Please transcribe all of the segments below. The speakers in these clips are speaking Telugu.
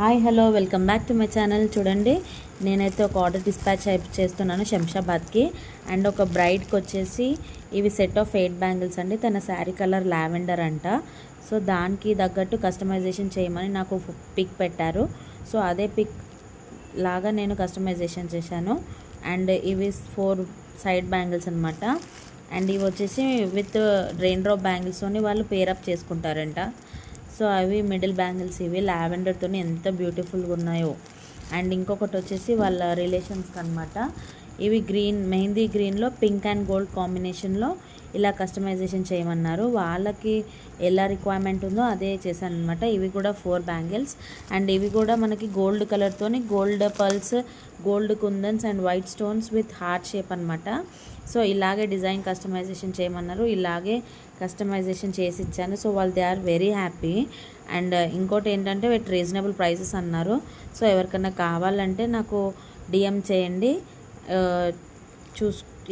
Hi hello welcome back to my channel. చూడండి, నేనైతే ఒక ఆర్డర్ డిస్పాచ్ చేస్తున్నాను శంషాబాద్కి. అండ్ ఒక బ్రైడ్కి వచ్చేసి ఇవి సెట్ ఆఫ్ 8 బ్యాంగిల్స్ అండి. తన శారీ కలర్ లావెండర్ అంట. సో దానికి తగ్గట్టు కస్టమైజేషన్ చేయమని నాకు పిక్ పెట్టారు. సో అదే పిక్ లాగా నేను కస్టమైజేషన్ చేశాను. అండ్ ఇవి 4 సైడ్ బ్యాంగిల్స్ అనమాట. అండ్ ఇవి వచ్చేసి విత్ రెయిన్ డ్రాప్ బ్యాంగిల్స్తోని వాళ్ళు పేరప్ చేసుకుంటారంట. సో అవి మిడిల్ బ్యాంగిల్స్, ఇవి లావెండర్తో ఎంత బ్యూటిఫుల్గా ఉన్నాయో. అండ్ ఇంకొకటి వచ్చేసి వాళ్ళ రిలేషన్స్కి అనమాట. ఇవి గ్రీన్, మెహందీ గ్రీన్లో పింక్ అండ్ గోల్డ్ కాంబినేషన్లో ఇలా కస్టమైజేషన్ చేయమన్నారు. వాళ్ళకి ఎలా రిక్వైర్మెంట్ ఉందో అదే చేశాను అనమాట. ఇవి కూడా 4 బ్యాంగిల్స్. అండ్ ఇవి కూడా మనకి గోల్డ్ కలర్తోని gold pearls, gold kundans and white stones with heart shape అనమాట. సో ఇలాగే డిజైన్ కస్టమైజేషన్ చేయమన్నారు. ఇలాగే కస్టమైజేషన్ చేసి ఇచ్చాను. సో వాళ్ళు they are very happy. And ఇంకోటి ఏంటంటే విత్ రీజనబుల్ ప్రైసెస్ అన్నారు. సో ఎవరికైనా కావాలంటే నాకు డిఎం చేయండి.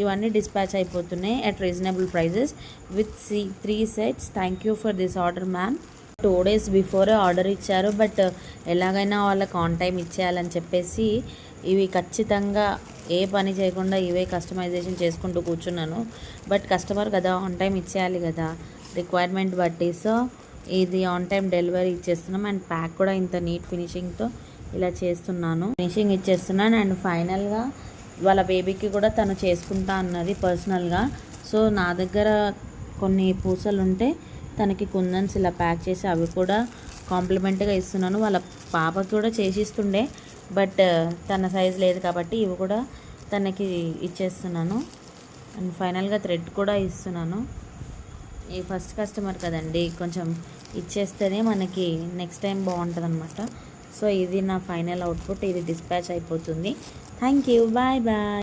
ఇవన్నీ డిస్పాచ్ అయిపోతున్నాయి at reasonable prices with 3 sets. Thank you for this order ma'am. 2 days before order ఇచ్చారు. బట్ ఎలాగైనా వాళ్ళకి ఆన్ టైం ఇచ్చేయాలని చెప్పేసి ఇవి ఖచ్చితంగా ఏ పని చేయకుండా ఇవే కస్టమైజేషన్ చేసుకుంటూ కూర్చున్నాను. బట్ కస్టమర్ కదా, ఆన్ టైం ఇచ్చేయాలి కదా రిక్వైర్మెంట్ బట్టి. సో ఇది ఆన్ టైం డెలివరీ ఇచ్చేస్తున్నాం. అండ్ ప్యాక్ కూడా ఇంత నీట్ ఫినిషింగ్తో ఇలా చేస్తున్నాను, ఫినిషింగ్ ఇచ్చేస్తున్నాను. అండ్ ఫైనల్గా వాళ్ళ బేబీకి కూడా తను చేసుకుంటా అన్నది పర్సనల్గా. సో నా దగ్గర కొన్ని పూసలు ఉంటే తనకి కుందన్స్ ఇలా ప్యాక్ చేసి అవి కూడా కాంప్లిమెంట్గా ఇస్తున్నాను. వాళ్ళ పాపకి కూడా చేసిస్తుండే, బట్ తన సైజ్ లేదు కాబట్టి ఇవి కూడా తనకి ఇచ్చేస్తున్నాను. అండ్ ఫైనల్గా థ్రెడ్ కూడా ఇస్తున్నాను. ఈ ఫస్ట్ కస్టమర్ కదండి, కొంచెం ఇచ్చేస్తేనే మనకి నెక్స్ట్ టైం బాగుంటుంది అనమాట. సో ఇది నా ఫైనల్ అవుట్పుట్. ఇది డిస్పాచ్ అయిపోతుంది. Thank you, bye bye.